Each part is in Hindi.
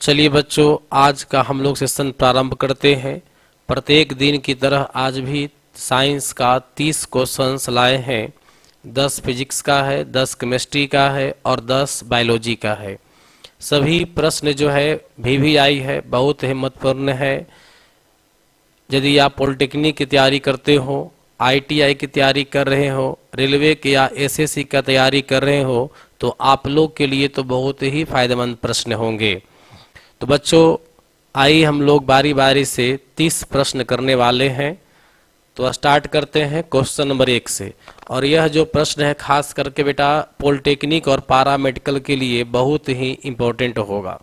चलिए बच्चों, आज का हम लोग सेशन प्रारंभ करते हैं। प्रत्येक दिन की तरह आज भी साइंस का 30 क्वेश्चंस लाए हैं। 10 फिजिक्स का है, 10 केमिस्ट्री का है और 10 बायोलॉजी का है। सभी प्रश्न जो है VVI है, बहुत हिम्मतपूर्ण है। यदि आप पॉलिटेक्निक की तैयारी करते हो, ITI की तैयारी कर रहे हो, रेलवे की या SSC का तैयारी कर रहे हो, तो आप लोग के लिए तो बहुत ही फायदेमंद प्रश्न होंगे। तो बच्चों, आइए हम लोग बारी बारी से 30 प्रश्न करने वाले हैं। तो स्टार्ट करते हैं क्वेश्चन नंबर 1 से। और यह जो प्रश्न है खास करके बेटा पॉलिटेक्निक और पारा मेडिकल के लिए बहुत ही इम्पोर्टेंट होगा।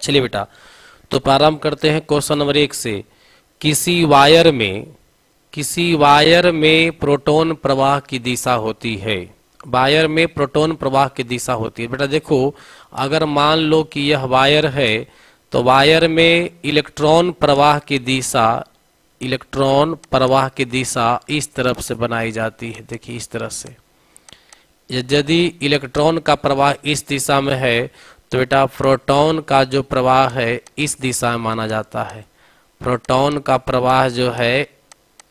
चलिए बेटा, तो प्रारंभ करते हैं क्वेश्चन नंबर 1 से। किसी वायर में प्रोटॉन प्रवाह की दिशा होती है। वायर में प्रोटॉन प्रवाह की दिशा होती है। बेटा देखो, अगर मान लो कि यह वायर है तो वायर में इलेक्ट्रॉन प्रवाह की दिशा इस तरफ से बनाई जाती है। देखिए इस तरह से। यदि इलेक्ट्रॉन का प्रवाह इस दिशा में है तो बेटा प्रोटॉन का जो प्रवाह है इस दिशा में माना जाता है। प्रोटॉन का प्रवाह जो है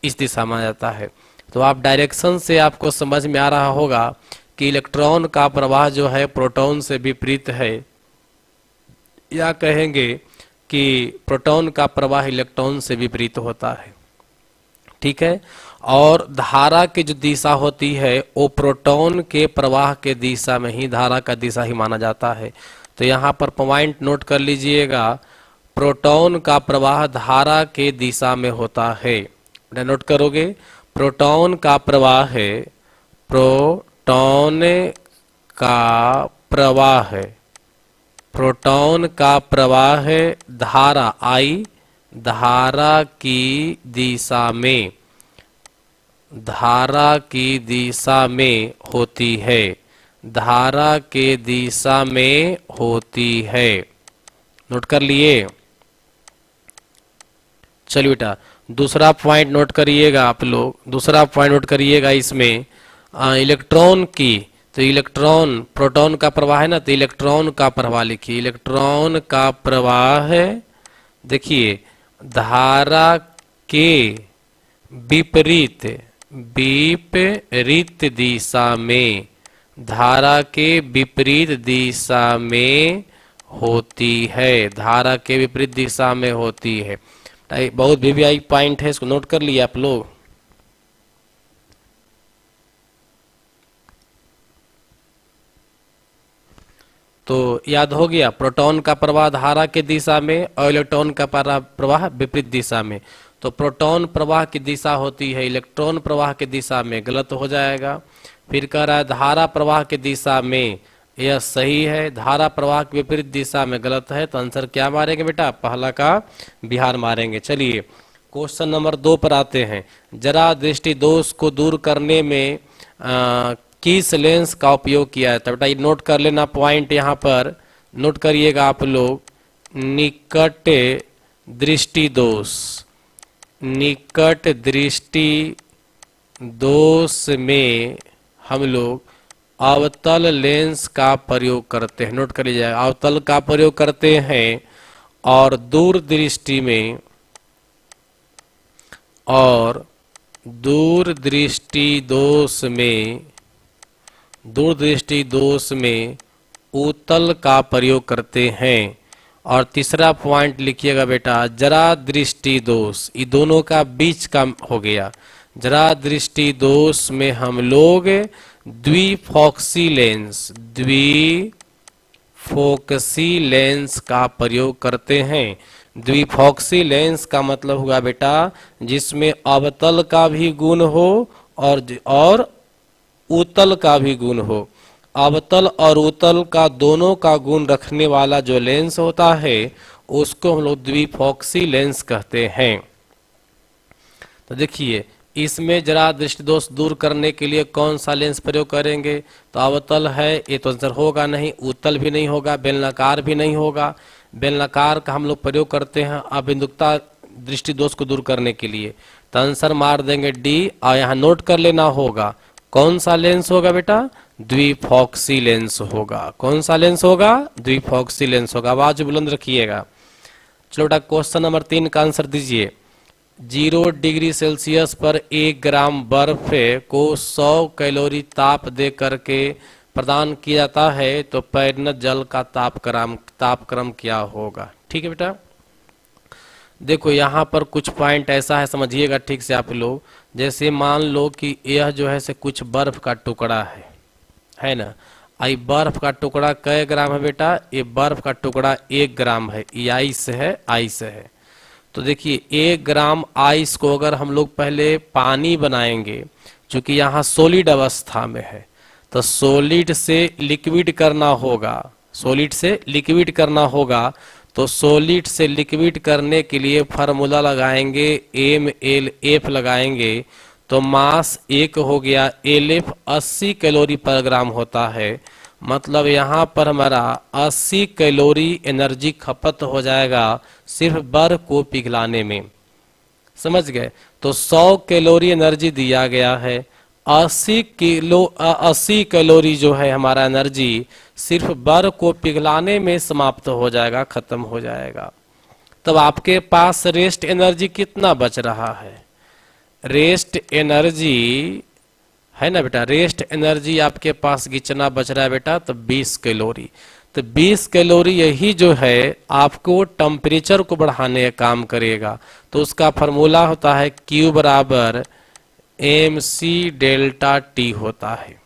इस दिशा में माना जाता है। तो आप डायरेक्शन से आपको समझ में आ रहा होगा कि इलेक्ट्रॉन का प्रवाह जो है प्रोटॉन से विपरीत है, या कहेंगे कि प्रोटॉन का प्रवाह इलेक्ट्रॉन से विपरीत होता है। ठीक है। और धारा की जो दिशा होती है वो प्रोटॉन के प्रवाह के दिशा में ही, धारा का दिशा ही माना जाता है। तो यहाँ पर पॉइंट नोट कर लीजिएगा, प्रोटॉन का प्रवाह धारा के दिशा में होता है। नोट करोगे, प्रोटॉन का प्रवाह है, प्रोटॉन का प्रवाह है धारा धारा की दिशा में होती है। धारा के दिशा में होती है। नोट कर लिए। चलिए बेटा, दूसरा पॉइंट नोट करिएगा आप लोग। दूसरा पॉइंट नोट करिएगा इसमें इलेक्ट्रॉन की। तो इलेक्ट्रॉन, प्रोटॉन का प्रवाह है ना, तो इलेक्ट्रॉन का प्रवाह लिखिए। इलेक्ट्रॉन का प्रवाह है, देखिए, धारा के विपरीत दिशा में, धारा के विपरीत दिशा में होती है। धारा के विपरीत दिशा में होती है। बहुत VVI पॉइंट है, इसको नोट कर लिया आप लोग। तो याद हो गया, प्रोटॉन का प्रवाह धारा के दिशा में और इलेक्ट्रॉन का प्रवाह विपरीत दिशा में। तो प्रोटॉन प्रवाह की दिशा होती है इलेक्ट्रॉन प्रवाह की दिशा में, गलत हो जाएगा। फिर कह रहा है धारा प्रवाह की दिशा में, यह सही है। धारा प्रवाह की विपरीत दिशा में गलत है। तो आंसर क्या मारेंगे बेटा? पहला का बिहार मारेंगे। चलिए क्वेश्चन नंबर 2 पर आते हैं। जरा दृष्टि दोष को दूर करने में किस लेंस का उपयोग किया है? तो बेटा ये नोट कर लेना पॉइंट, यहाँ पर नोट करिएगा आप लोग। निकट दृष्टि दोष में हम लोग अवतल लेंस का प्रयोग करते हैं। नोट कर लीजिएगा, अवतल का प्रयोग करते हैं। और दूरदृष्टि दोष में उत्तल का प्रयोग करते हैं। और तीसरा पॉइंट लिखिएगा बेटा, जरा दृष्टि दोष, ये दोनों का बीच का हो गया। जरा दृष्टि दोष में हम लोग द्विफोक्सी लेंस का प्रयोग करते हैं। द्विफोक्सी लेंस का मतलब हुआ बेटा जिसमें अवतल का भी गुण हो और उत्तल का भी गुण हो। अवतल और उत्तल का दोनों का गुण रखने वाला जो लेंस होता है उसको हम लोग द्विफोक्सी लेंस कहते हैं। तो देखिए, इसमें जरा दृष्टि दोष दूर करने के लिए कौन सा लेंस प्रयोग करेंगे? तो अवतल है, ये तो आंसर होगा नहीं। उत्तल भी नहीं होगा, बेलनाकार भी नहीं होगा। बेलनाकार का हम लोग प्रयोग करते हैं अबिंदुकता दृष्टि दोष को दूर करने के लिए। तो आंसर मार देंगे डी। और यहाँ नोट कर लेना होगा, कौन सा लेंस होगा बेटा? द्विफॉक्सी लेंस होगा। कौन सा लेंस होगा? द्विफॉक्सी लेंस होगा। आवाज बुलंद रखिएगा। चलो बेटा क्वेश्चन नंबर 3 का आंसर दीजिए। 0 डिग्री सेल्सियस पर 1 ग्राम बर्फ को 100 कैलोरी ताप दे करके प्रदान किया जाता है, तो परिणत जल का तापक्रम क्या होगा? ठीक है बेटा, देखो यहाँ पर कुछ पॉइंट ऐसा है, समझिएगा ठीक से आप लोग। जैसे मान लो कि यह जो है से कुछ बर्फ का टुकड़ा है ना। आई बर्फ का टुकड़ा कै ग्राम है बेटा? ये बर्फ का टुकड़ा 1 ग्राम है। ये आइस है। तो देखिए 1 ग्राम आइस को अगर हम लोग पहले पानी बनाएंगे, चूंकि यहाँ सॉलिड अवस्था में है, तो सॉलिड से लिक्विड करना होगा। तो सॉलिड से लिक्विड करने के लिए फार्मूला लगाएंगे MLF लगाएंगे। तो मास 1 हो गया, LF 80 कैलोरी पर ग्राम होता है। मतलब यहाँ पर हमारा 80 कैलोरी एनर्जी खपत हो जाएगा सिर्फ बर्फ को पिघलाने में। समझ गए? तो 100 कैलोरी एनर्जी दिया गया है। 80 कैलोरी जो है हमारा एनर्जी सिर्फ बर्फ को पिघलाने में समाप्त हो जाएगा, खत्म हो जाएगा। तब आपके पास रेस्ट एनर्जी कितना बच रहा है? रेस्ट एनर्जी है ना बेटा, रेस्ट एनर्जी आपके पास कितना बच रहा है बेटा? तो 20 कैलोरी। तो 20 कैलोरी यही जो है आपको टेम्परेचर को बढ़ाने का काम करेगा। तो उसका फॉर्मूला होता है Q बराबर MC डेल्टा T होता है।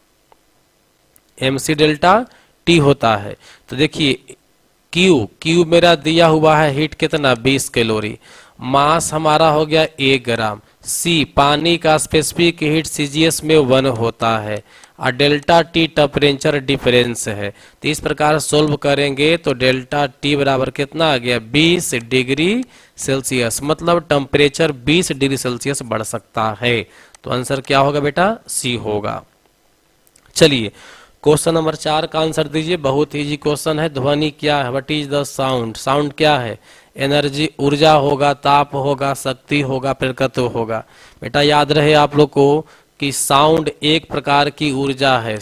MC डेल्टा T होता है। तो देखिए Q मेरा दिया हुआ है हीट कितना? 20 कैलोरी। मास हमारा हो गया 1 ग्राम। C पानी का स्पेसिफिक हीट CGS में 1 होता है, और डेल्टा T टेम्परेचर डिफरेंस है। तो इस प्रकार सोल्व करेंगे तो डेल्टा T बराबर कितना आ गया? 20 डिग्री सेल्सियस। मतलब टेम्परेचर 20 डिग्री सेल्सियस बढ़ सकता है। तो आंसर क्या होगा बेटा? C होगा। चलिए क्वेश्चन नंबर 4 का आंसर दीजिए। बहुत इजी क्वेश्चन है। ध्वनि क्या है? What is the sound? Sound क्या है? एनर्जी, ऊर्जा होगा, ताप होगा, शक्ति होगा, प्रकृति होगा। बेटा याद रहे आप लोग को कि साउंड एक प्रकार की ऊर्जा है।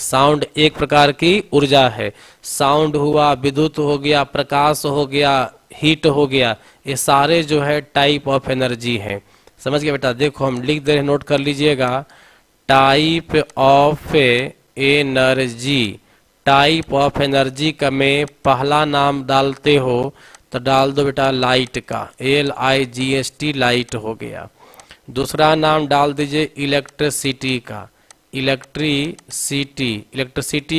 साउंड हुआ, विद्युत हो गया, प्रकाश हो गया, हीट हो गया, ये सारे जो है टाइप ऑफ एनर्जी हैं। समझ गए बेटा? देखो हम लिख दे रहे, नोट कर लीजिएगा। टाइप ऑफ एनर्जी का में पहला नाम डालते हो तो डाल दो बेटा लाइट का, LIGHT लाइट हो गया। दूसरा नाम डाल दीजिए इलेक्ट्रिसिटी का, इलेक्ट्रिसिटी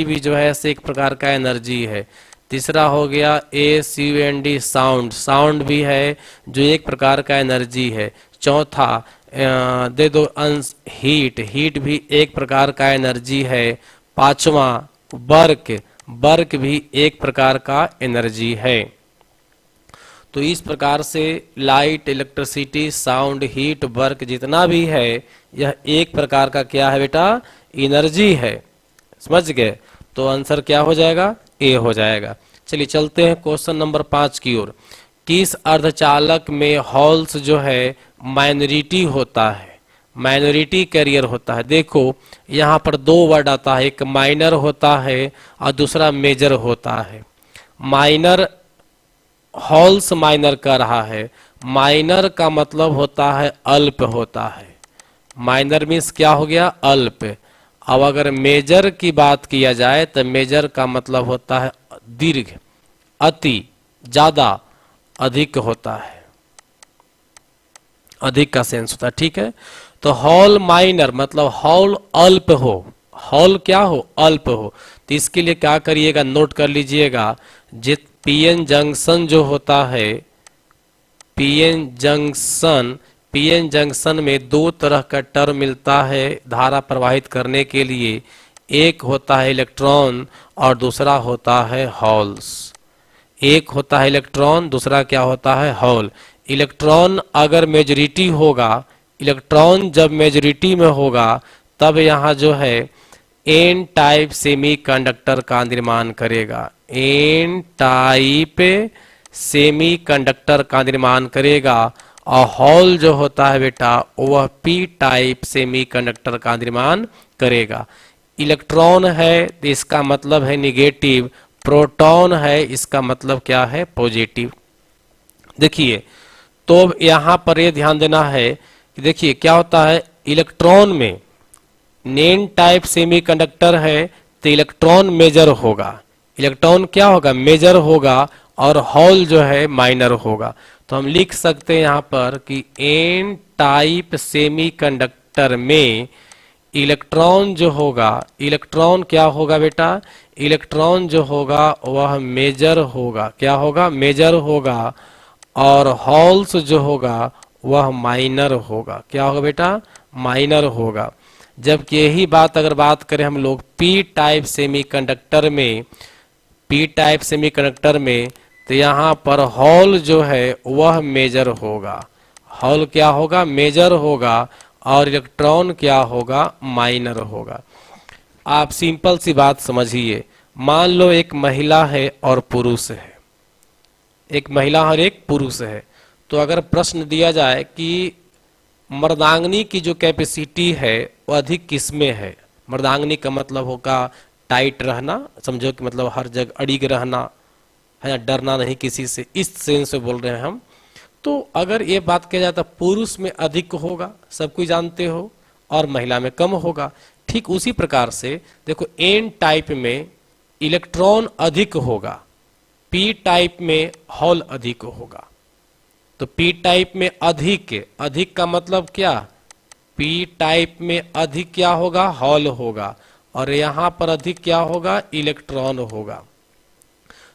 भी जो है ऐसे एक प्रकार का एनर्जी है। तीसरा हो गया SOUND, साउंड भी है जो एक प्रकार का एनर्जी है। चौथा दे दो हीट भी एक प्रकार का एनर्जी है। पांचवा वर्क भी एक प्रकार का एनर्जी है। तो इस प्रकार से light, electricity, sound, heat, work जितना भी है यह एक प्रकार का क्या है बेटा? एनर्जी है। समझ गए? तो आंसर क्या हो जाएगा? A हो जाएगा। चलिए चलते हैं क्वेश्चन नंबर 5 की ओर। किस अर्धचालक में हॉल्स जो है माइनॉरिटी होता है? माइनॉरिटी कैरियर होता है। देखो यहाँ पर 2 वर्ड आता है, एक माइनर होता है और दूसरा मेजर होता है। माइनर, हॉल्स माइनर का रहा है। माइनर का मतलब होता है अल्प होता है। माइनर मीन्स क्या हो गया? अल्प। अब अगर मेजर की बात किया जाए तो मेजर का मतलब होता है दीर्घ, अति, ज्यादा, अधिक होता है, अधिक का सेंस होता है। ठीक है? तो हॉल माइनर मतलब हॉल अल्प हो, हॉल क्या हो? अल्प हो। तो इसके लिए क्या करिएगा? नोट कर लीजिएगा। पीएन जंक्शन जो होता है, पीएन जंक्शन में 2 तरह का टर्म मिलता है धारा प्रवाहित करने के लिए। एक होता है इलेक्ट्रॉन और दूसरा होता है हॉल्स। एक होता है इलेक्ट्रॉन, दूसरा क्या होता है? हॉल। इलेक्ट्रॉन अगर मेजॉरिटी होगा, इलेक्ट्रॉन जब मेजॉरिटी में होगा तब यहाँ जो है एन टाइप सेमीकंडक्टर का निर्माण करेगा। एन टाइप सेमीकंडक्टर का निर्माण करेगा। और हॉल जो होता है बेटा वह पी टाइप सेमीकंडक्टर का निर्माण करेगा। इलेक्ट्रॉन है तो इसका मतलब है निगेटिव, प्रोटॉन है इसका मतलब क्या है, पॉजिटिव। देखिए तो यहां पर ये ध्यान देना है कि देखिए क्या होता है, इलेक्ट्रॉन में नेन टाइप सेमीकंडक्टर है तो इलेक्ट्रॉन मेजर होगा, इलेक्ट्रॉन क्या होगा, मेजर होगा, और हॉल जो है माइनर होगा। तो हम लिख सकते हैं यहां पर कि एन टाइप सेमीकंडक्टर में इलेक्ट्रॉन जो होगा, इलेक्ट्रॉन क्या होगा बेटा, इलेक्ट्रॉन जो होगा वह मेजर होगा, क्या होगा, मेजर होगा, और हॉल्स जो होगा वह माइनर होगा, क्या होगा बेटा, माइनर होगा। जबकि यही बात अगर बात करें हम लोग पी टाइप सेमीकंडक्टर में, पी टाइप सेमीकंडक्टर में, तो यहाँ पर हॉल जो है वह मेजर होगा, हॉल क्या होगा, मेजर होगा, और इलेक्ट्रॉन क्या होगा, माइनर होगा। आप सिंपल सी बात समझिए, मान लो एक महिला है और पुरुष है, एक महिला और एक पुरुष है, तो अगर प्रश्न दिया जाए कि मर्दांगनी की जो कैपेसिटी है वो अधिक किसमें है, मर्दांगनी का मतलब होगा टाइट रहना, समझो कि मतलब हर जगह अड़िग रहना है ना, डरना नहीं किसी से, इस सेंस से बोल रहे हैं हम। तो अगर ये बात किया जाए तो पुरुष में अधिक होगा, सब कोई जानते हो, और महिला में कम होगा। ठीक उसी प्रकार से देखो एन टाइप में इलेक्ट्रॉन अधिक होगा, पी टाइप में हॉल अधिक होगा। तो पी टाइप में अधिक, अधिक का मतलब क्या, पी टाइप में अधिक क्या होगा, हॉल होगा, और यहां पर अधिक क्या होगा, इलेक्ट्रॉन होगा।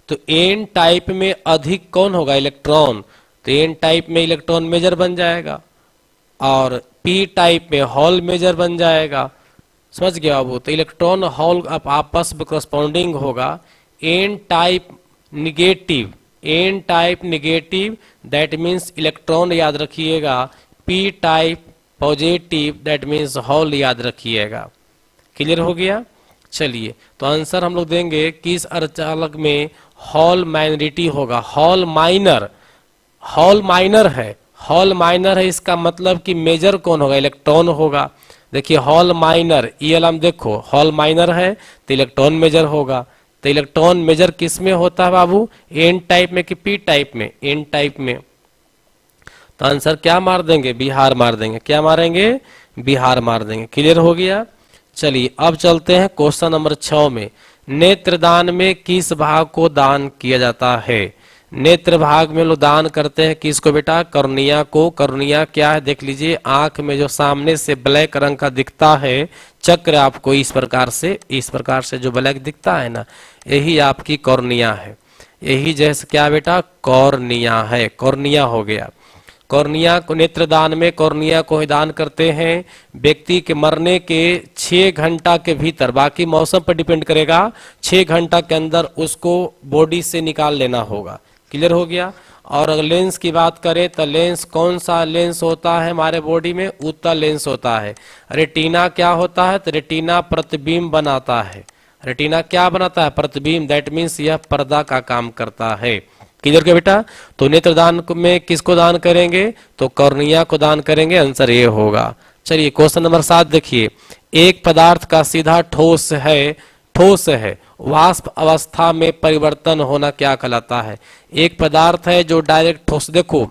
तो एन टाइप में अधिक कौन होगा, इलेक्ट्रॉन, तो एन टाइप में इलेक्ट्रॉन मेजर बन जाएगा, और पी टाइप में हॉल मेजर बन जाएगा। समझ गया बाबू, तो इलेक्ट्रॉन हॉल अब आपस में करस्पॉन्डिंग होगा। N type negative, N type negative that means electron याद रखिएगा, P type positive that means hole याद रखिएगा। क्लियर हो गया। चलिए तो आंसर हम लोग देंगे कि इस अर्धचालक में हॉल माइनॉरिटी होगा, हॉल माइनर, हॉल माइनर है, हॉल माइनर है इसका मतलब कि मेजर कौन होगा, इलेक्ट्रॉन होगा। देखिए हॉल माइनर, ये हम देखो हॉल माइनर है तो इलेक्ट्रॉन मेजर होगा, तो इलेक्ट्रॉन मेजर किस में होता है बाबू, एन टाइप में कि पी टाइप में, एन टाइप में। तो आंसर क्या मार देंगे, बिहार मार देंगे, क्या मारेंगे, बिहार मार देंगे। क्लियर हो गया। चलिए अब चलते हैं क्वेश्चन नंबर 6 में, नेत्रदान में किस भाग को दान किया जाता है। नेत्र भाग में लोग दान करते हैं किसको बेटा, कर्निया को। कर्निया क्या है देख लीजिए, आंख में जो सामने से ब्लैक रंग का दिखता है चक्र आपको इस प्रकार से, इस प्रकार से जो ब्लैक दिखता है ना, यही आपकी कॉर्निया है, यही जैसे क्या बेटा, कॉर्निया है, कॉर्निया हो गया। कॉर्निया को नेत्रदान में कॉर्निया को ही दान करते हैं व्यक्ति के मरने के 6 घंटा के भीतर, बाकी मौसम पर डिपेंड करेगा, 6 घंटा के अंदर उसको बॉडी से निकाल लेना होगा। क्लियर हो गया। और अगर लेंस की बात करें तो लेंस कौन सा लेंस होता है हमारे बॉडी में, उत्तल लेंस होता है। रेटिना क्या होता है, तो रेटिना प्रतिबिंब बनाता है, रेटिना क्या बनाता है, प्रतिबिंब, दैट मीन्स यह पर्दा का काम करता है। क्लियर क्या बेटा। तो नेत्रदान में किसको दान करेंगे, तो कॉर्निया को दान करेंगे, आंसर ये होगा। चलिए क्वेश्चन नंबर 7 देखिए, एक पदार्थ का सीधा ठोस है, ठोस है, वाष्प अवस्था में परिवर्तन होना क्या कहलाता है। एक पदार्थ है जो डायरेक्ट ठोस, देखो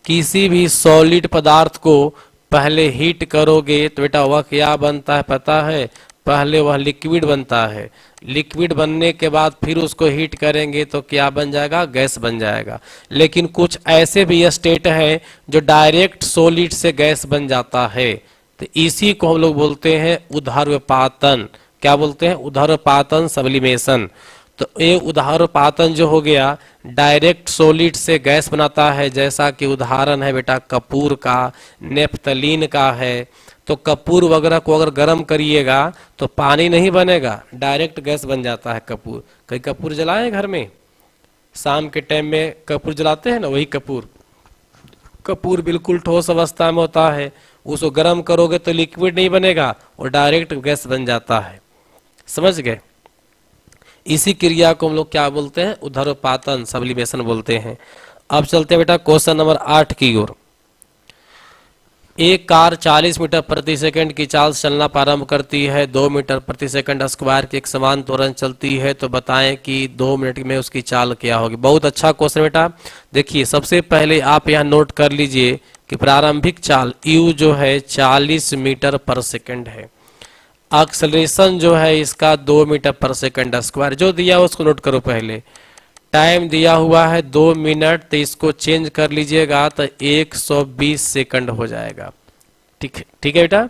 किसी भी सॉलिड पदार्थ को पहले हीट करोगे तो बेटा वह क्या बनता है पता है, पहले वह लिक्विड बनता है, लिक्विड बनने के बाद फिर उसको हीट करेंगे तो क्या बन जाएगा, गैस बन जाएगा। लेकिन कुछ ऐसे भी स्टेट है जो डायरेक्ट सॉलिड से गैस बन जाता है, तो इसी को हम लोग बोलते हैं ऊर्ध्वपातन। क्या बोलते हैं, ऊर्ध्वपातन, सब्लिमेशन। तो ये ऊर्ध्वपातन जो हो गया डायरेक्ट सॉलिड से गैस बनाता है, जैसा कि उदाहरण है बेटा कपूर का, नेफ्थलीन का है। तो कपूर वगैरह को अगर गर्म करिएगा तो पानी नहीं बनेगा, डायरेक्ट गैस बन जाता है कपूर। कहीं कपूर जलाए घर में, शाम के टाइम में कपूर जलाते हैं ना, वही कपूर, कपूर बिल्कुल ठोस अवस्था में होता है, उसको गर्म करोगे तो लिक्विड नहीं बनेगा और डायरेक्ट गैस बन जाता है। समझ गए। इसी क्रिया को हम लोग क्या बोलते हैं, ऊर्ध्वपातन, सब्लिमेशन बोलते हैं। अब चलते हैं बेटा क्वेश्चन नंबर 8 की ओर। एक कार 40 मीटर प्रति सेकंड की चाल से चलना प्रारंभ करती है, 2 मीटर प्रति सेकंड स्क्वायर की एक समान त्वरण चलती है, तो बताएं कि 2 मिनट में उसकी चाल क्या होगी। बहुत अच्छा क्वेश्चन बेटा। देखिए सबसे पहले आप यहाँ नोट कर लीजिए कि प्रारंभिक चाल u जो है 40 मीटर पर सेकंड है। एक्सेलरेशन जो है इसका 2 मीटर पर सेकंड स्क्वायर, जो दिया उसको नोट करो पहले। टाइम दिया हुआ है 2 मिनट, तो इसको चेंज कर लीजिएगा तो 120 सेकंड हो जाएगा। ठीक है, ठीक है बेटा।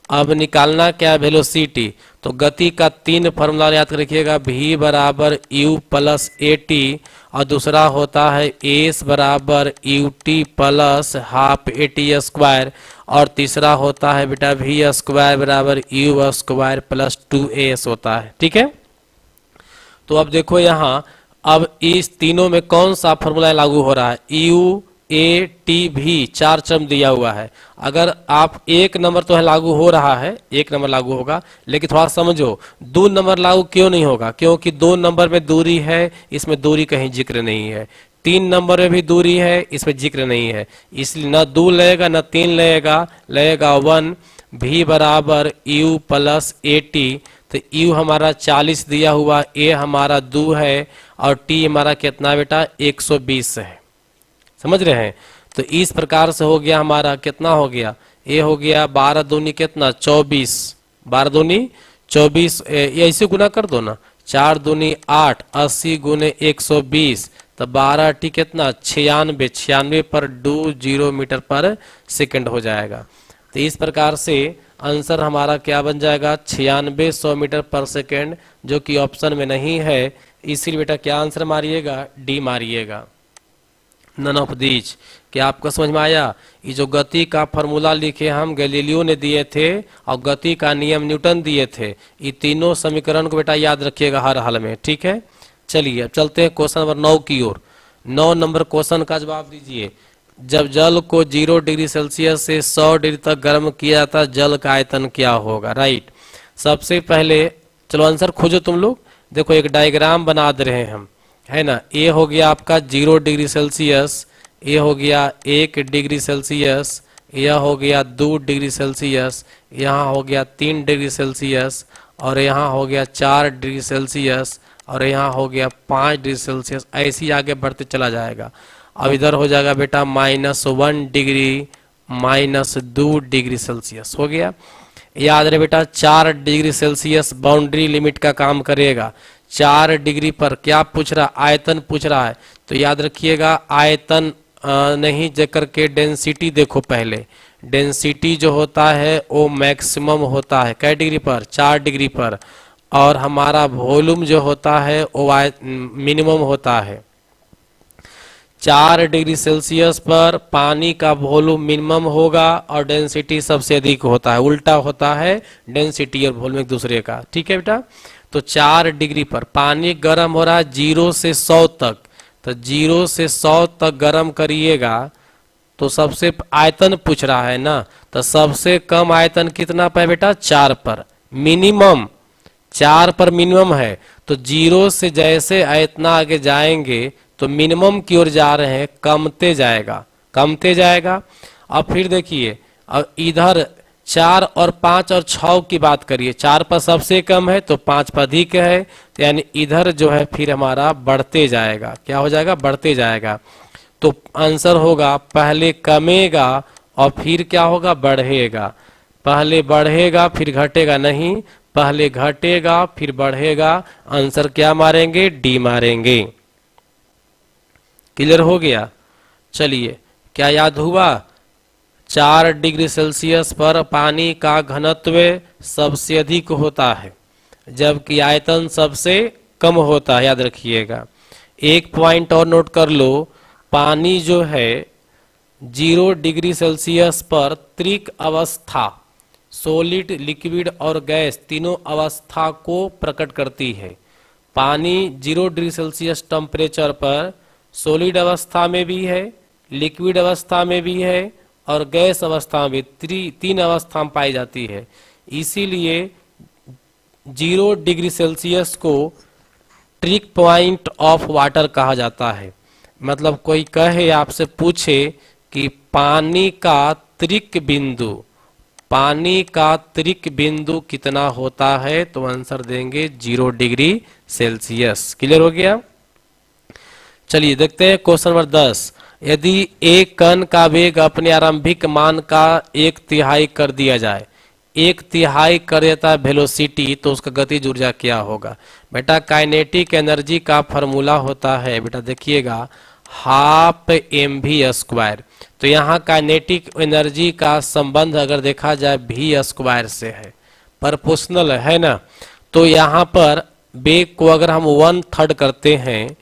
अब निकालना क्या, वेलोसिटी। तो गति का 3 फॉर्मूला याद रखिएगा, v बराबर u प्लस ए टी, और दूसरा होता है s बराबर U T plus half A T square, और तीसरा होता है बेटा v स्क्वायर बराबर u स्क्वायर प्लस 2as होता है। ठीक है, तो अब देखो यहाँ, अब इस तीनों में कौन सा फॉर्मूला लागू हो रहा है, यू ए टी भी 4 टर्म दिया हुआ है। अगर आप 1 नंबर तो है लागू हो रहा है, 1 नंबर लागू होगा, लेकिन थोड़ा समझो 2 नंबर लागू क्यों नहीं होगा, क्योंकि 2 नंबर में दूरी है, इसमें दूरी कहीं जिक्र नहीं है। 3 नंबर में भी दूरी है, इसमें जिक्र नहीं है, इसलिए न 2 लगेगा न 3 लगेगा, लगेगा 1। भी बराबर यू प्लस ए टी, तो यू हमारा 40 दिया हुआ, ए हमारा 2 है, और टी हमारा कितना बेटा 120 है। समझ रहे हैं। तो इस प्रकार से हो गया हमारा, कितना हो गया, ए हो गया 12 दूनी कितना 24, 12 दूनी 24, ये ऐसे गुना कर दो ना, 4 दूनी 8, 80 गुने 120, तो 12 टी कितना 96, 96 पर 20 मीटर पर सेकंड हो जाएगा। तो इस प्रकार से आंसर हमारा क्या बन जाएगा, 9600 मीटर पर सेकेंड, जो कि ऑप्शन में नहीं है। इसीलिए बेटा क्या आंसर मारिएगा, डी मारिएगा, नन ऑफ दीज। क्या आपको समझ में आया। ये जो गति का फॉर्मूला लिखे हम गैलीलियो ने दिए थे, और गति का नियम न्यूटन दिए थे, ये तीनों समीकरण को बेटा याद रखिएगा हर हाल में। ठीक है, चलिए अब चलते हैं क्वेश्चन नंबर 9 की ओर। 9 नंबर क्वेश्चन का जवाब दीजिए। जब जल को 0 डिग्री सेल्सियस से 100 डिग्री तक गर्म किया जाता है, जल का आयतन क्या होगा। राइट, सबसे पहले चलो आंसर खोजो तुम लोग। देखो एक डायग्राम बना दे रहे हैं हम, है ना। ए हो गया आपका 0 डिग्री सेल्सियस, ए हो गया 1 डिग्री सेल्सियस, यह हो गया 2 डिग्री सेल्सियस, यहाँ हो गया 3 डिग्री सेल्सियस, और यहाँ हो गया 4 डिग्री सेल्सियस, और यहाँ हो गया 5 डिग्री सेल्सियस। ऐसे ही आगे बढ़ते चला जाएगा। अब इधर हो जाएगा बेटा -1 डिग्री, -2 डिग्री सेल्सियस हो गया। याद रहे बेटा 4 डिग्री सेल्सियस बाउंड्री लिमिट का काम करेगा। 4 डिग्री पर क्या पूछ रहा, आयतन पूछ रहा है, तो याद रखिएगा आयतन नहीं जेकर के डेंसिटी देखो पहले। डेंसिटी जो होता है वो मैक्सिमम होता है कै डिग्री पर, 4 डिग्री पर, और हमारा वॉल्यूम जो होता है वो मिनिमम होता है। 4 डिग्री सेल्सियस पर पानी का वॉल्यूम मिनिमम होगा और डेंसिटी सबसे अधिक होता है, उल्टा होता है डेंसिटी और वॉल्यूम एक दूसरे का। ठीक है बेटा, तो 4 डिग्री पर पानी गर्म हो रहा है 0 से 100 तक, तो 0 से 100 तक गर्म करिएगा, तो सबसे आयतन पूछ रहा है ना, तो सबसे कम आयतन कितना पर बेटा 4 पर, मिनिमम 4 पर मिनिमम है। तो 0 से जैसे इतना आगे जाएंगे तो मिनिमम की ओर जा रहे हैं, कमते जाएगा, कमते जाएगा। अब फिर देखिए, अब इधर 4 और 5 और 6 की बात करिए, 4 पर सबसे कम है तो 5 पर अधिक है, तो यानी इधर जो है फिर हमारा बढ़ते जाएगा, क्या हो जाएगा, बढ़ते जाएगा। तो आंसर होगा पहले कमेगा और फिर क्या होगा, बढ़ेगा। पहले बढ़ेगा फिर घटेगा नहीं, पहले घटेगा फिर बढ़ेगा। आंसर क्या मारेंगे, डी मारेंगे। क्लियर हो गया। चलिए क्या याद हुआ, 4 डिग्री सेल्सियस पर पानी का घनत्व सबसे अधिक होता है जबकि आयतन सबसे कम होता है, याद रखिएगा। एक पॉइंट और नोट कर लो, पानी जो है 0 डिग्री सेल्सियस पर त्रिक अवस्था, सॉलिड, लिक्विड और गैस तीनों अवस्था को प्रकट करती है। पानी 0 डिग्री सेल्सियस टेम्परेचर पर सॉलिड अवस्था में भी है, लिक्विड अवस्था में भी है, और गैस अवस्था में 3 अवस्था में पाई जाती है। इसीलिए 0 डिग्री सेल्सियस को ट्रिक पॉइंट ऑफ वाटर कहा जाता है। मतलब कोई कहे, आपसे पूछे कि पानी का त्रिक बिंदु, पानी का त्रिक बिंदु कितना होता है? तो आंसर देंगे 0 डिग्री सेल्सियस। क्लियर हो गया? चलिए देखते हैं क्वेश्चन नंबर 10। यदि एक कण का वेग अपने आरंभिक मान का 1/3 कर दिया जाए, 1/3 कर देता है वेलोसिटी, तो उसका गतिज ऊर्जा क्या होगा? बेटा काइनेटिक एनर्जी का फॉर्मूला होता है, बेटा देखिएगा, हाफ mv²। तो यहाँ काइनेटिक एनर्जी का संबंध अगर देखा जाए v² से है, प्रोपोर्शनल है ना। तो यहाँ पर वेग को अगर हम 1/3 करते हैं,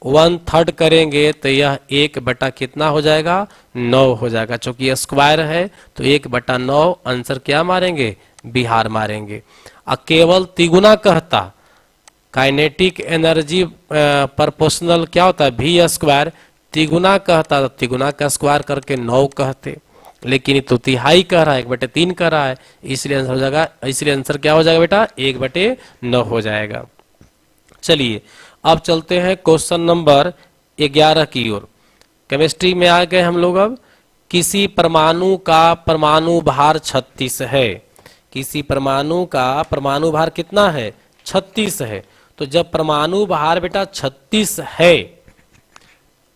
1/3 करेंगे तो यह 1/, कितना हो जाएगा? 9 हो जाएगा। चूंकि स्क्वायर है तो 1/9 आंसर क्या मारेंगे? बिहार मारेंगे। केवल तिगुना कहता, काइनेटिक एनर्जी प्रोपोर्शनल क्या होता है? v²। तिगुना कहता तो तिगुना का स्क्वायर करके 9 कहते, लेकिन ये तो तिहाई कह रहा है, 1/3 कह रहा है, इसलिए आंसर हो जाएगा, इसलिए आंसर क्या हो जाएगा बेटा? 1/9 हो जाएगा। चलिए अब चलते हैं क्वेश्चन नंबर 11 की ओर। केमिस्ट्री में आ गए हम लोग। अब किसी परमाणु का परमाणु भार 36 है, किसी परमाणु का परमाणु भार कितना है? 36 है। तो जब परमाणु भार बेटा 36 है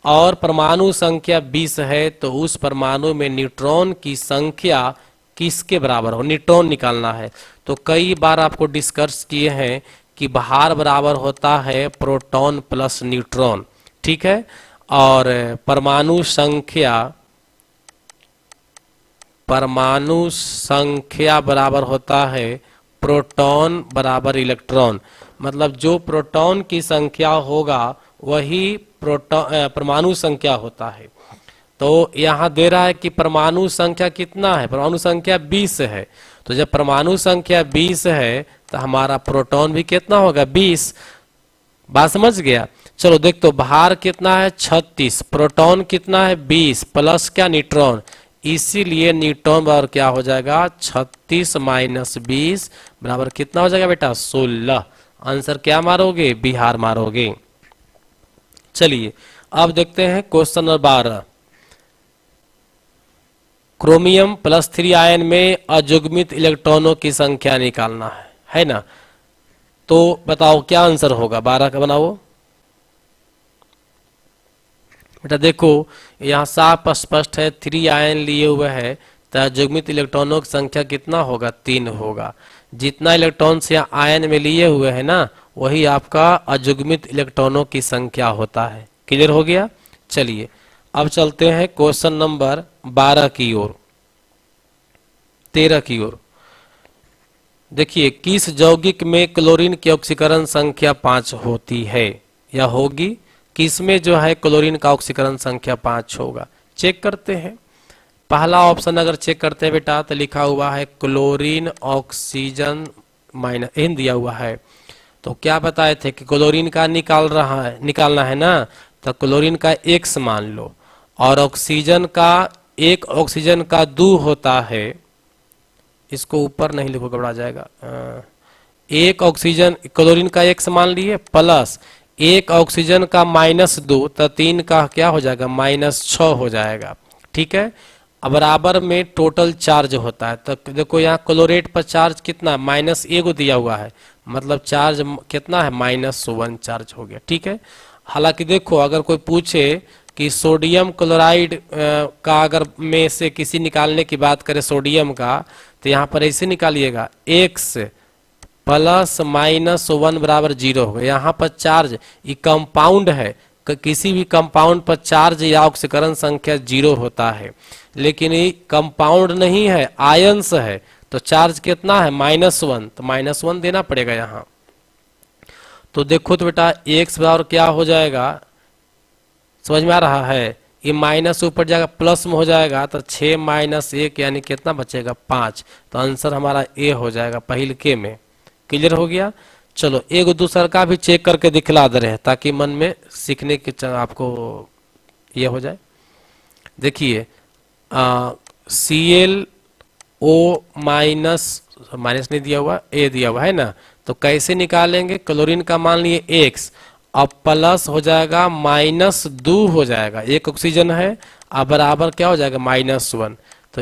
और परमाणु संख्या 20 है, तो उस परमाणु में न्यूट्रॉन की संख्या किसके बराबर हो? न्यूट्रॉन निकालना है। तो कई बार आपको डिस्कस किए हैं कि भार बराबर होता है प्रोटॉन प्लस न्यूट्रॉन, ठीक है। और परमाणु संख्या बराबर होता है प्रोटॉन बराबर इलेक्ट्रॉन। मतलब जो प्रोटॉन की संख्या होगा वही परमाणु संख्या होता है। तो यहां दे रहा है कि परमाणु संख्या कितना है? परमाणु संख्या 20 है। तो जब परमाणु संख्या 20 है तो हमारा प्रोटॉन भी कितना होगा? 20। बात समझ गया? चलो देख, तो भार कितना है? 36, प्रोटॉन कितना है? 20 प्लस क्या? न्यूट्रॉन। इसीलिए न्यूट्रॉन बराबर क्या हो जाएगा? 36 - 20 बराबर कितना हो जाएगा बेटा? 16। आंसर क्या मारोगे? बिहार मारोगे। चलिए अब देखते हैं क्वेश्चन नंबर 12। क्रोमियम +3 आयन में अजुग्मित इलेक्ट्रॉनों की संख्या निकालना है ना। तो बताओ क्या आंसर होगा? 12 का बनाओ बेटा। देखो यहाँ साफ स्पष्ट है, 3 आयन लिए हुए है तो अजुग्मित इलेक्ट्रॉनों की संख्या कितना होगा? 3 होगा। जितना इलेक्ट्रॉन से आयन में लिए हुए है ना, वही आपका अजुग्मित इलेक्ट्रॉनों की संख्या होता है। क्लियर हो गया? चलिए अब चलते हैं क्वेश्चन नंबर 12 की ओर, 13 की ओर। देखिए, किस यौगिक में क्लोरीन की ऑक्सीकरण संख्या 5 होती है या होगी? किसमें जो है क्लोरीन का ऑक्सीकरण संख्या 5 होगा? चेक करते हैं। पहला ऑप्शन अगर चेक करते हैं बेटा तो लिखा हुआ है क्लोरीन ऑक्सीजन -N दिया हुआ है। तो क्या बताए थे कि क्लोरीन का निकालना है ना, तो क्लोरीन का X मान लो, और ऑक्सीजन का एक ऑक्सीजन का 2 होता है। इसको ऊपर नहीं लिखो, घबरा जाएगा। एक ऑक्सीजन क्लोरीन का X मान लिए प्लस एक ऑक्सीजन का -2, तो 3 का क्या हो जाएगा? -6 हो जाएगा। ठीक है। अब बराबर में टोटल चार्ज होता है। तो देखो यहाँ क्लोरेट पर चार्ज कितना? -1 दिया हुआ है, मतलब चार्ज कितना है? -1 चार्ज हो गया। ठीक है। हालांकि देखो अगर कोई पूछे कि सोडियम क्लोराइड का अगर में से किसी निकालने की बात करें सोडियम का, तो यहाँ पर ऐसे निकालिएगा X +-1 बराबर 0 होगा। यहाँ पर चार्ज ये कंपाउंड है, किसी भी कंपाउंड पर चार्ज या ऑक्सीकरण संख्या 0 होता है, लेकिन ये कंपाउंड नहीं है, आयंस है, तो चार्ज कितना है? -1, तो -1 देना पड़ेगा यहाँ। तो देखो तो बेटा X बराबर क्या हो जाएगा? समझ में आ रहा है? ये माइनस ऊपर जाएगा प्लस में हो जाएगा, तो 6 - 1 यानी कितना बचेगा? 5। तो आंसर हमारा A हो जाएगा पहल के में। क्लियर हो गया? चलो एक दूसरा का भी चेक करके दिखला दे रहे हैं ताकि मन में सीखने के आपको ये हो जाए। देखिए ClO- माइनस नहीं दिया हुआ, A दिया हुआ है ना, तो कैसे निकालेंगे? क्लोरीन का मान लिए X, अब प्लस हो जाएगा -2 हो जाएगा। एक ऑक्सीजन है अब बराबर क्या हो जाएगा -1। तो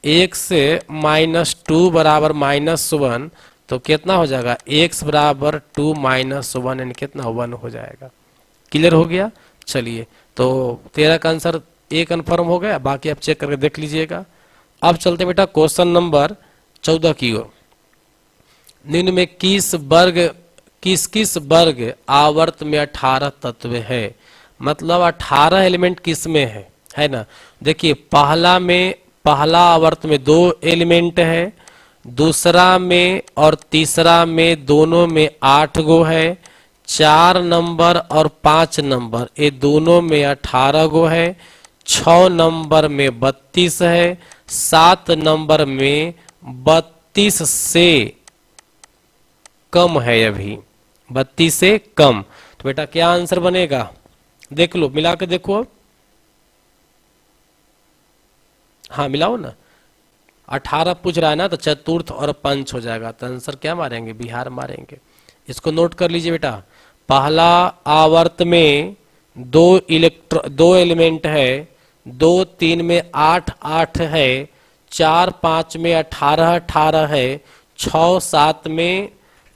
एक से -2 बराबर -1, तो कितना हो जाएगा, x बराबर 2 - 1 यानी कितना 1 हो जाएगा। क्लियर हो गया। चलिए, तो 13 का आंसर ए कन्फर्म हो गया, बाकी आप चेक करके देख लीजिएगा। अब चलते बेटा क्वेश्चन नंबर 14 की ओर। निम्न में किस किस वर्ग आवर्त में 18 तत्व है, मतलब 18 एलिमेंट किस में है ना। देखिए पहला आवर्त में 2 एलिमेंट है, दूसरा में और तीसरा में दोनों में 8 गो है, 4 नंबर और 5 नंबर ये दोनों में 18 गो है, 6 नंबर में 32 है, 7 नंबर में 32 से कम है, अभी 32 से कम। तो बेटा क्या आंसर बनेगा, देख लो मिला के देखो अब। हाँ मिलाओ ना, 18 पूछ रहा है ना, तो चतुर्थ और पंच हो जाएगा। तो आंसर क्या मारेंगे, बिहार मारेंगे। इसको नोट कर लीजिए बेटा। पहला आवर्त में दो एलिमेंट है, 2 3 में 8 8 है, 4 5 में 18 18 है, 6 7 में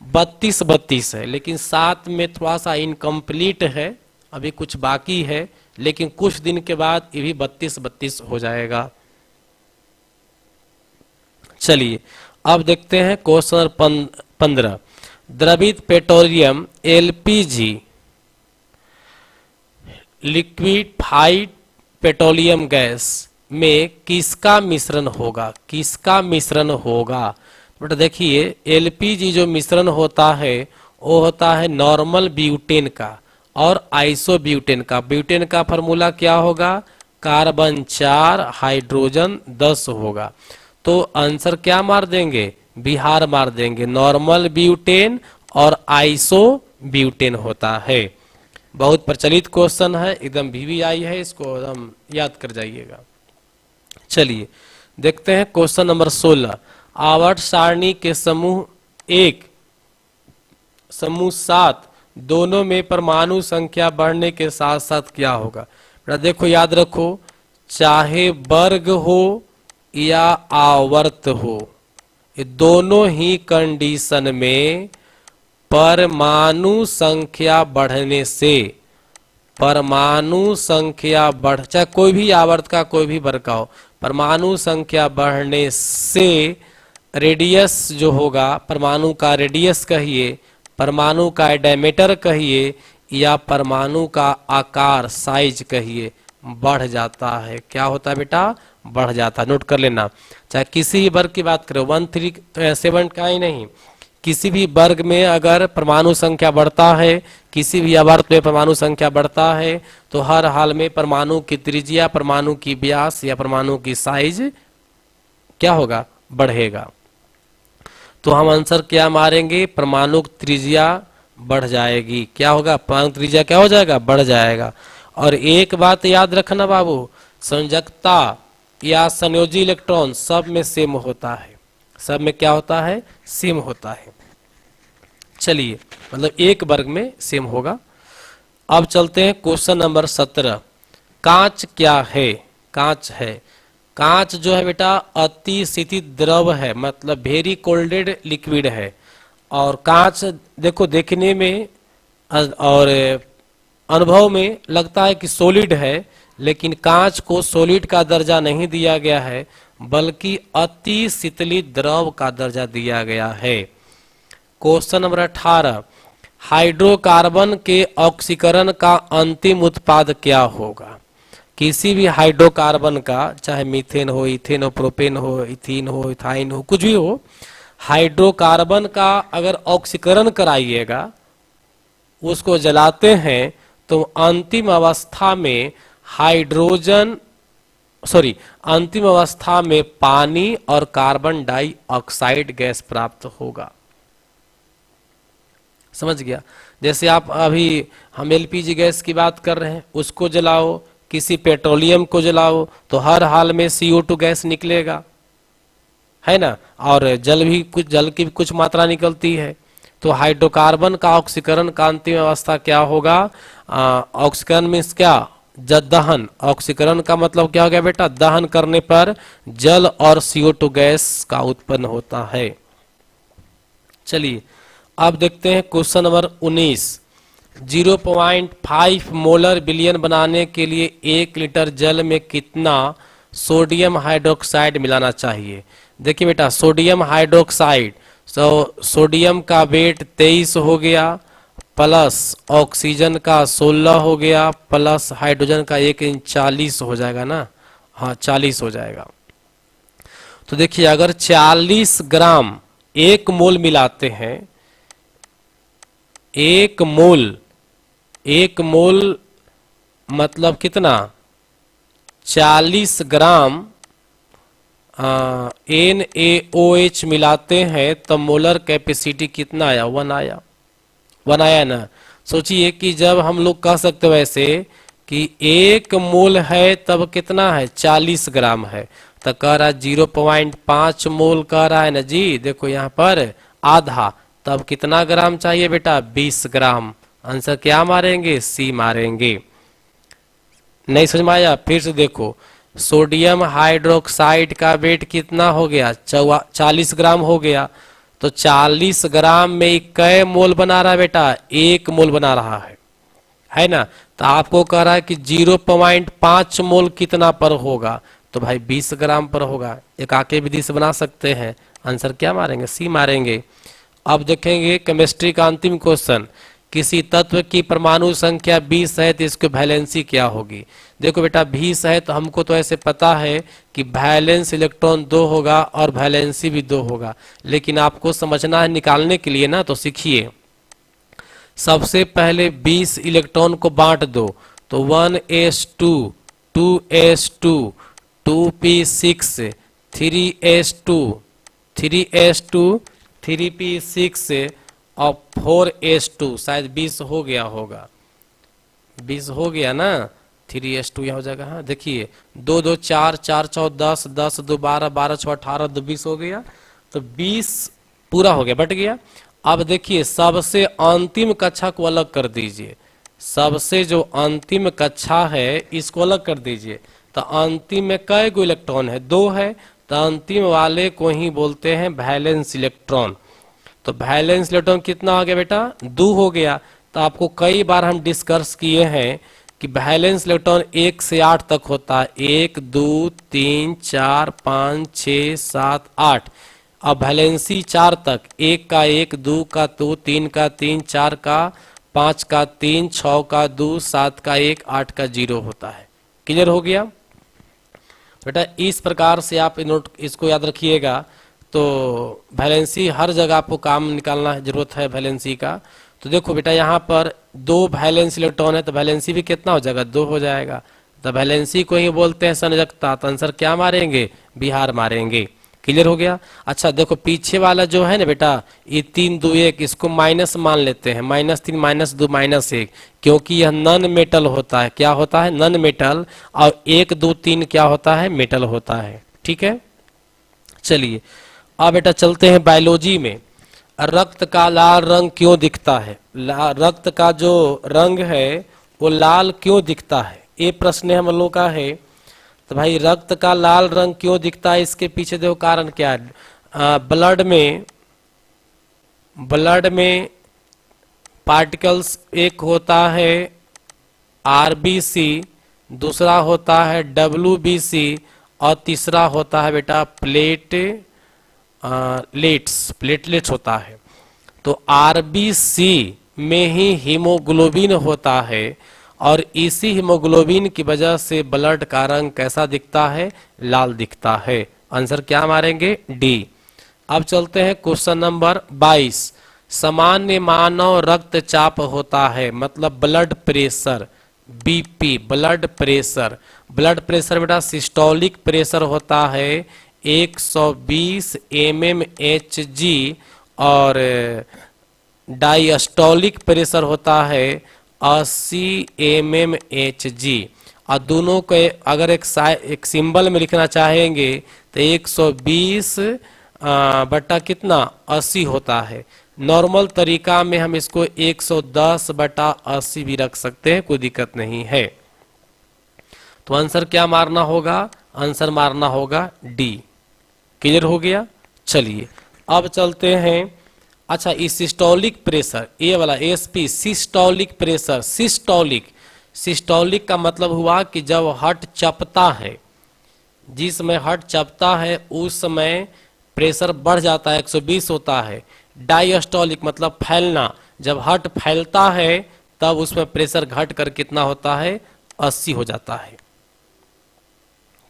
32 32 है, लेकिन 7 में थोड़ा सा इनकम्प्लीट है, अभी कुछ बाकी है, लेकिन कुछ दिन के बाद ये भी 32 32 हो जाएगा। चलिए अब देखते हैं क्वेश्चन 15। द्रवित petroleum LPG liquefied petroleum gas में किसका मिश्रण होगा, किसका मिश्रण होगा। बेटा देखिए एलपीजी जो मिश्रण होता है वो होता है नॉर्मल ब्यूटेन का और आइसोब्यूटेन का। ब्यूटेन का फार्मूला क्या होगा, कार्बन 4 हाइड्रोजन 10 होगा। तो आंसर क्या मार देंगे, बिहार मार देंगे। नॉर्मल ब्यूटेन और आइसो ब्यूटेन होता है। बहुत प्रचलित क्वेश्चन है, एकदम VVI है, इसको एकदम याद कर जाइएगा। चलिए देखते हैं क्वेश्चन नंबर 16। आवर्त सारणी के समूह 1 समूह 7 दोनों में परमाणु संख्या बढ़ने के साथ साथ क्या होगा। देखो याद रखो, चाहे वर्ग हो या आवर्त हो, ये दोनों ही कंडीशन में परमाणु संख्या बढ़ने से, परमाणु संख्या बढ़, चाहे कोई भी आवर्त का कोई भी वर्ग का हो, परमाणु संख्या बढ़ने से रेडियस जो होगा, परमाणु का रेडियस कहिए, परमाणु का डायमीटर कहिए या परमाणु का आकार साइज कहिए, बढ़ जाता है। क्या होता है बेटा, बढ़ जाता है। नोट कर लेना, चाहे किसी भी वर्ग की बात करो, 1 3 7 का ही नहीं, किसी भी वर्ग में अगर परमाणु संख्या बढ़ता है, किसी भी आवर्त में परमाणु संख्या बढ़ता है, तो हर हाल में परमाणु की त्रिज्या, परमाणु की व्यास या परमाणु की साइज क्या होगा, बढ़ेगा। तो हम आंसर क्या मारेंगे, परमाणु त्रिज्या बढ़ जाएगी। क्या होगा, परमाणु त्रिज्या क्या हो जाएगा, बढ़ जाएगा। और एक बात याद रखना बाबू, संयोजकता या संयोजी इलेक्ट्रॉन सब में सेम होता है, सब में क्या होता है, सेम होता है। चलिए मतलब एक वर्ग में सेम होगा। अब चलते हैं क्वेश्चन नंबर 17। कांच क्या है, कांच है, कांच जो है बेटा अति शीतल द्रव है, मतलब वेरी कोल्डेड लिक्विड है। और कांच देखो देखने में और अनुभव में लगता है कि सॉलिड है, लेकिन कांच को सॉलिड का दर्जा नहीं दिया गया है, बल्कि अति शीतलित द्रव का दर्जा दिया गया है। Question number 18। हाइड्रोकार्बन के ऑक्सीकरण का अंतिम उत्पाद क्या होगा। किसी भी हाइड्रोकार्बन का, चाहे मीथेन हो, इथेन हो, प्रोपेन हो, इथीन हो, इथाइन हो, कुछ भी हो, हाइड्रोकार्बन का अगर ऑक्सीकरण कराइएगा, उसको जलाते हैं, तो अंतिम अवस्था में अंतिम अवस्था में पानी और कार्बन डाइऑक्साइड गैस प्राप्त होगा। समझ गया। जैसे आप अभी हम एलपीजी गैस की बात कर रहे हैं, उसको जलाओ, किसी पेट्रोलियम को जलाओ, तो हर हाल में CO2 गैस निकलेगा, है ना, और जल की भी कुछ मात्रा निकलती है। तो हाइड्रोकार्बन का ऑक्सीकरण का अंतिम अवस्था क्या होगा, ऑक्सीकरण मीन्स क्या, दहन। ऑक्सीकरण का मतलब क्या हो गया बेटा, दहन करने पर जल और CO2 गैस का उत्पन्न होता है। चलिए अब देखते हैं क्वेश्चन नंबर 19। 0.5 मोलर विलयन बनाने के लिए 1 लीटर जल में कितना सोडियम हाइड्रोक्साइड मिलाना चाहिए। देखिए बेटा, सोडियम हाइड्रोक्साइड, सोडियम का वेट 23 हो गया, प्लस ऑक्सीजन का 16 हो गया, प्लस हाइड्रोजन का 1 40 हो जाएगा ना। हाँ 40 हो जाएगा। तो देखिए अगर 40 ग्राम 1 मोल मिलाते हैं, 1 मोल मतलब कितना, 40 ग्राम NaOH मिलाते हैं तो मोलर कैपेसिटी कितना आया, 1 आया, 1 आया ना। सोचिए कि जब हम लोग कह सकते वैसे कि 1 मोल है तब कितना है, 40 ग्राम है, तो कह रहा है 0.5 मोल कह रहा है ना जी। देखो यहाँ पर आधा, तब कितना ग्राम चाहिए बेटा, 20 ग्राम। आंसर क्या मारेंगे, सी मारेंगे। नहीं समझ में आया, फिर से देखो, सोडियम हाइड्रोक्साइड का वेट कितना हो गया, 40 ग्राम हो गया, तो 40 ग्राम में कै मोल बना रहा है बेटा, 1 मोल बना रहा है ना। तो आपको कह रहा है कि 0.5 मोल कितना पर होगा, तो भाई 20 ग्राम पर होगा। एक आके विधि से बना सकते हैं। आंसर क्या मारेंगे, सी मारेंगे। अब देखेंगे केमिस्ट्री का अंतिम क्वेश्चन। किसी तत्व की परमाणु संख्या 20 है तो इसकी वैलेंसी क्या होगी। देखो बेटा 20 है तो हमको तो ऐसे पता है कि वैलेंस इलेक्ट्रॉन 2 होगा और वैलेंसी भी 2 होगा, लेकिन आपको समझना है निकालने के लिए ना, तो सीखिए। सबसे पहले 20 इलेक्ट्रॉन को बांट दो, तो 1s2, 2s2, 2p6, 3s2, 3s2, 3p6 और 4s2, शायद 20 हो गया होगा, 20 हो गया ना। 3s2 यहाँ हो जाएगा। हाँ देखिए 2 2 4 4 4 10 10 2 12 12 6 18 2 20 हो गया, तो 20 पूरा हो गया, बट गया। अब देखिए सबसे अंतिम कक्षा को अलग कर दीजिए, सबसे जो अंतिम कक्षा है इसको अलग कर दीजिए। तो अंतिम में कै गो इलेक्ट्रॉन है, 2 है, तो अंतिम वाले को ही बोलते हैं वैलेंस इलेक्ट्रॉन। तो वैलेंस इलेक्ट्रॉन कितना हो गया बेटा, 2 हो गया। तो आपको कई बार हम डिस्कस किए हैं कि वैलेंस इलेक्ट्रॉन 1 से 8 तक होता है, 1 2 3 4 5 6 7 8। अब वैलेंसी 4 तक, 1 का 1, 2 का 2, 3 का 3, 4 का 5 का 3, 6 का 2, 7 का 1, 8 का 0 होता है। क्लियर हो गया बेटा। इस प्रकार से आप नोट इसको याद रखिएगा। तो वैलेंसी हर जगह आपको काम निकालना जरूरत है वैलेंसी का। तो देखो बेटा यहाँ पर 2 वैलेंस इलेक्ट्रॉन है, तो वैलेंसी भी कितना हो जाएगा, 2 हो जाएगा। तो वैलेंसी को ही बोलते हैं संयोजकता। तो आंसर क्या मारेंगे, बिहार मारेंगे। क्लियर हो गया। अच्छा देखो पीछे वाला जो है ना बेटा, ये 3 2 1, इसको माइनस मान लेते हैं, -3 -2 -1, क्योंकि यह नॉन मेटल होता है। क्या होता है, नॉन मेटल। और 1 2 3 क्या होता है, मेटल होता है। ठीक है। चलिए अब बेटा चलते हैं बायोलॉजी में। रक्त का लाल रंग क्यों दिखता है, रक्त का जो रंग है वो लाल क्यों दिखता है, ये प्रश्न हम लोग का है। तो भाई रक्त का लाल रंग क्यों दिखता है, इसके पीछे देखो कारण क्या है। ब्लड में पार्टिकल्स, एक होता है RBC, दूसरा होता है WBC और तीसरा होता है बेटा प्लेटलेट्स होता है। तो RBC में ही हीमोग्लोबिन होता है और इसी हीमोग्लोबिन की वजह से ब्लड का रंग कैसा दिखता है, लाल दिखता है। आंसर क्या मारेंगे, डी। अब चलते हैं क्वेश्चन नंबर 22। सामान्य मानव रक्तचाप होता है, मतलब blood pressure, BP blood pressure. Blood pressure बेटा सिस्टोलिक प्रेशर होता है 120 mmHg और डायस्टोलिक प्रेशर होता है 80 mmHg। और दोनों को अगर एक सिंबल में लिखना चाहेंगे तो 120 बटा कितना 80 होता है। नॉर्मल तरीका में हम इसको 110/80 भी रख सकते हैं, कोई दिक्कत नहीं है। तो आंसर क्या मारना होगा? आंसर मारना होगा डी। क्लियर हो गया? चलिए अब चलते हैं। अच्छा, इस सिस्टोलिक प्रेशर, ये वाला एसपी सिस्टोलिक प्रेशर, सिस्टोलिक का मतलब हुआ कि जब हार्ट चपता है, जिस समय हार्ट चपता है उस समय प्रेशर बढ़ जाता है, 120 होता है। डायस्टोलिक मतलब फैलना, जब हार्ट फैलता है तब उसमें प्रेशर घट कर कितना होता है? 80 हो जाता है।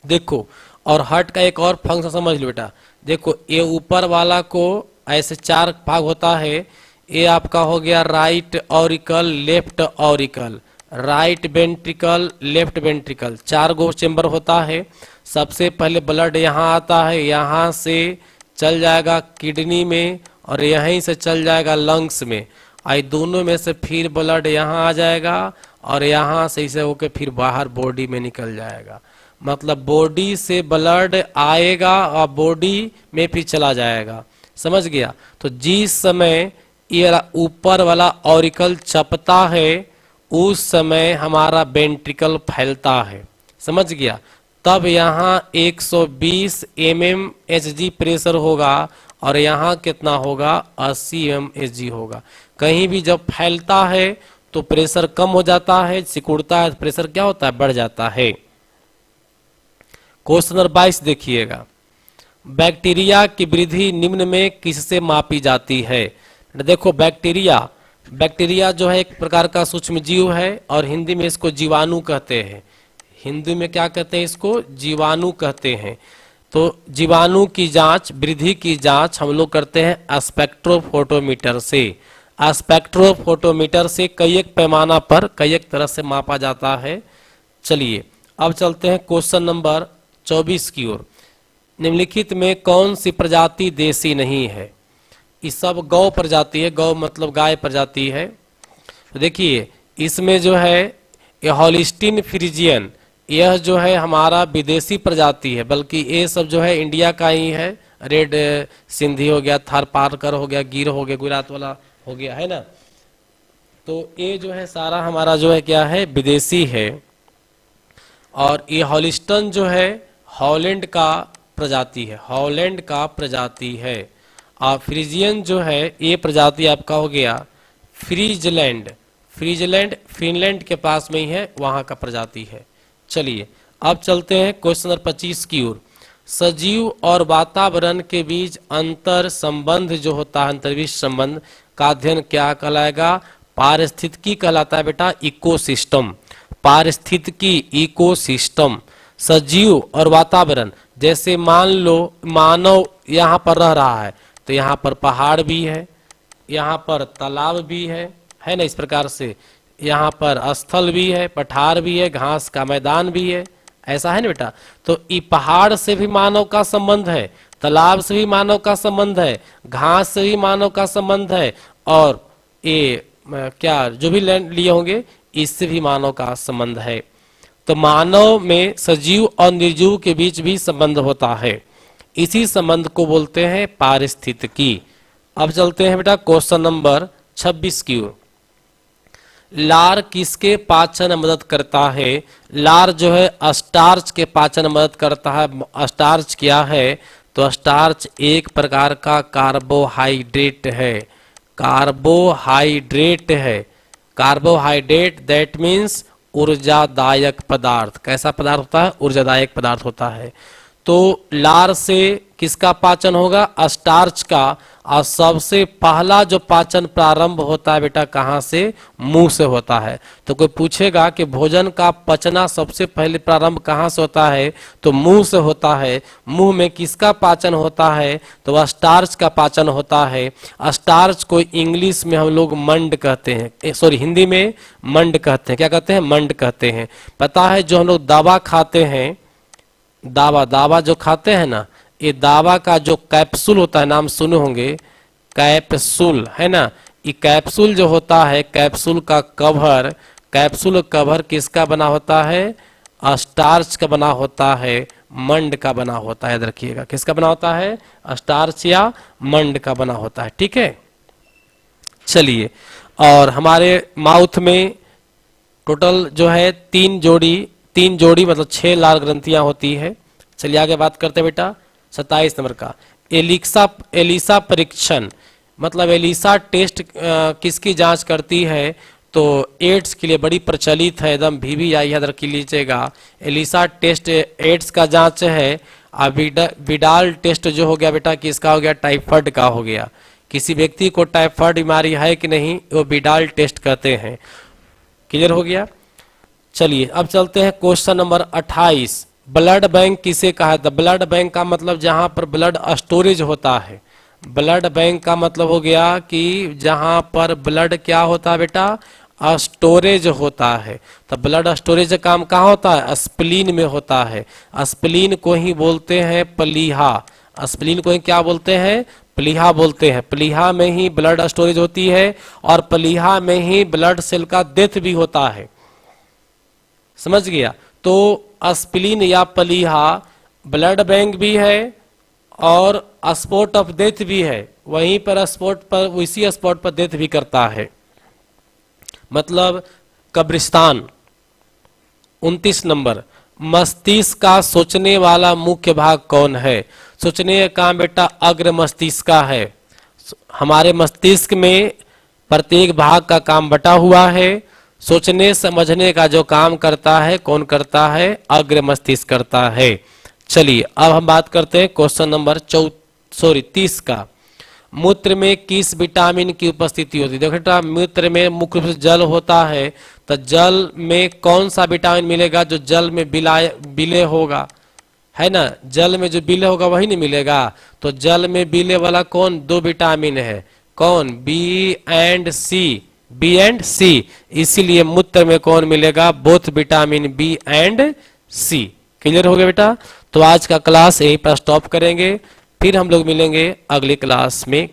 देखो, और हार्ट का एक और फंक्शन समझ लो बेटा। देखो, ये ऊपर वाला को ऐसे 4 भाग होता है। ये आपका हो गया right auricle, left auricle, right ventricle, left ventricle, 4 गो चेंबर होता है। सबसे पहले ब्लड यहाँ आता है, यहाँ से चल जाएगा किडनी में और यहीं से चल जाएगा लंग्स में। आई दोनों में से फिर ब्लड यहाँ आ जाएगा और यहाँ से इसे होके फिर बाहर बॉडी में निकल जाएगा। मतलब बॉडी से ब्लड आएगा और बॉडी में फिर चला जाएगा। समझ गया? तो जिस समय ये ऊपर वाला ऑरिकल चपता है उस समय हमारा वेंट्रिकल फैलता है। समझ गया? तब यहाँ 120 mmHg प्रेशर होगा और यहाँ कितना होगा? 80 mmHg होगा। कहीं भी जब फैलता है तो प्रेशर कम हो जाता है, सिकुड़ता है तो प्रेशर क्या होता है? बढ़ जाता है। क्वेश्चन नंबर 22 देखिएगा। बैक्टीरिया की वृद्धि निम्न में किससे मापी जाती है? देखो, बैक्टीरिया जो है एक प्रकार का सूक्ष्म जीव है और हिंदी में इसको जीवाणु कहते हैं। हिंदी में क्या कहते हैं? इसको जीवाणु कहते हैं। तो जीवाणु की जांच, वृद्धि की जांच हम लोग करते हैं स्पेक्ट्रोफोटोमीटर से। स्पेक्ट्रोफोटोमीटर से कई एक पैमाना पर कई एक तरह से मापा जाता है। चलिए अब चलते हैं क्वेश्चन नंबर 24 की ओर। निम्नलिखित में कौन सी प्रजाति देसी नहीं है? ये सब गौ प्रजाति है, गौ मतलब गाय प्रजाति है। तो देखिए, इसमें जो है ये हॉलिस्टीन फ्रीजियन, यह जो है हमारा विदेशी प्रजाति है, बल्कि ये सब जो है इंडिया का ही है। रेड सिंधी हो गया, थारपारकर हो गया, गिर हो गया, गुजरात वाला हो गया, है ना। तो ये जो है सारा हमारा जो है क्या है? विदेशी है। और ये हॉलिस्टन जो है हॉलैंड का प्रजाति है, हॉलैंड का प्रजाति है। और फ्रीजियन जो है ये प्रजाति आपका हो गया फ्रीजलैंड, फ्रीजलैंड फिनलैंड के पास में ही है, वहां का प्रजाति है। चलिए अब चलते हैं क्वेश्चन नंबर 25 की ओर। सजीव और वातावरण के बीच अंतर संबंध जो होता है, अंतर्विष संबंध का अध्ययन क्या कहलाएगा? पारिस्थितिकी कहलाता है बेटा, इकोसिस्टम। पारिस्थितिकी, इकोसिस्टम। सजीव और वातावरण, जैसे मान लो मानव यहाँ पर रह रहा है तो यहाँ पर पहाड़ भी है, यहाँ पर तालाब भी है ना। इस प्रकार से यहाँ पर स्थल भी है, पठार भी है, घास का मैदान भी है, ऐसा है ना बेटा। तो ये पहाड़ से भी मानव का संबंध है, तालाब से भी मानव का संबंध है, घास से भी मानव का संबंध है, और ये क्या जो भी लैंड लिए होंगे इससे भी मानव का संबंध है। तो मानव में सजीव और निर्जीव के बीच भी संबंध होता है। इसी संबंध को बोलते हैं पारिस्थितिकी। अब चलते हैं बेटा क्वेश्चन नंबर 26 की ओर। लार किसके पाचन में मदद करता है? लार जो है स्टार्च के पाचन में मदद करता है। स्टार्च क्या है? तो स्टार्च एक प्रकार का कार्बोहाइड्रेट है, कार्बोहाइड्रेट है। कार्बोहाइड्रेट दैट मीन्स ऊर्जादायक पदार्थ। कैसा पदार्थ होता है? ऊर्जादायक पदार्थ होता है। तो लार से किसका पाचन होगा? स्टार्च का। और सबसे पहला जो पाचन प्रारंभ होता है बेटा कहाँ से? मुंह से होता है। तो कोई पूछेगा कि भोजन का पचना सबसे पहले प्रारंभ कहाँ से होता है? तो मुंह से होता है। मुंह में किसका पाचन होता है? तो स्टार्च का पाचन होता है। स्टार्च को इंग्लिश में हम लोग मंड कहते हैं, सॉरी हिंदी में मंड कहते हैं। क्या कहते हैं? मंड कहते हैं। पता है जो हम लोग दवा खाते हैं, दावा जो खाते हैं ना, ये दावा का जो कैप्सूल होता है, नाम सुने होंगे कैप्सूल, है ना। ये कैप्सूल जो होता है, कैप्सूल का कवर किसका बना होता है? स्टार्च का बना होता है, मंड का बना होता है। याद रखिएगा, किसका बना होता है? स्टार्च या मंड का बना होता है। ठीक है। चलिए, और हमारे माउथ में टोटल जो है तीन जोड़ी मतलब 6 लाल ग्रंथियां होती है। चलिए आगे बात करते हैं बेटा 27 नंबर का एलिसा परीक्षण, मतलब एलिसा टेस्ट किसकी जांच करती है, तो एड्स के लिए बड़ी प्रचलित है, एकदम भी याद रख लीजिएगा। एलिसा टेस्ट एड्स का जांच है। विडाल टेस्ट जो हो गया बेटा किसका हो गया, टाइफाइड का हो गया। किसी व्यक्ति को टाइफाइड बीमारी है कि नहीं, वो विडाल टेस्ट करते हैं। क्लियर हो गया। चलिए अब चलते हैं क्वेश्चन नंबर 28। ब्लड बैंक किसे कहा था? ब्लड बैंक का मतलब जहां पर ब्लड स्टोरेज होता है। ब्लड बैंक का मतलब हो गया कि जहां पर ब्लड क्या होता है बेटा, स्टोरेज होता है। तो ब्लड स्टोरेज का काम कहाँ होता है, स्प्लीन में होता है। स्प्लीन को ही बोलते हैं प्लीहा। स्प्लीन को ही क्या बोलते हैं, प्लीहा बोलते हैं। प्लीहा में ही ब्लड स्टोरेज होती है और प्लीहा में ही ब्लड सेल का डेथ भी होता है। समझ गया। तो स्प्लीन या प्लीहा ब्लड बैंक भी है और स्पॉट ऑफ डेथ भी है। वहीं पर स्पॉट पर उसी स्पॉट पर डेथ भी करता है, मतलब कब्रिस्तान। 29 नंबर, मस्तिष्क का सोचने वाला मुख्य भाग कौन है? सोचने का काम बेटा अग्र मस्तिष्क का है। हमारे मस्तिष्क में प्रत्येक भाग का काम बटा हुआ है। सोचने समझने का जो काम करता है कौन करता है, अग्र मस्तिष्क करता है। चलिए अब हम बात करते हैं क्वेश्चन नंबर 30 का। मूत्र में किस विटामिन की उपस्थिति होती है? देखो बेटा मूत्र में मुख्य रूप से जल होता है, तो जल में कौन सा विटामिन मिलेगा जो जल में विलय होगा, है ना। जल में जो विलय होगा वही नहीं मिलेगा। तो जल में विलय वाला कौन, 2 विटामिन है, कौन, बी एंड सी। इसीलिए मूत्र में कौन मिलेगा, both vitamin B and C. Clear हो गया बेटा। तो आज का क्लास यहीं पर स्टॉप करेंगे, फिर हम लोग मिलेंगे अगली क्लास में।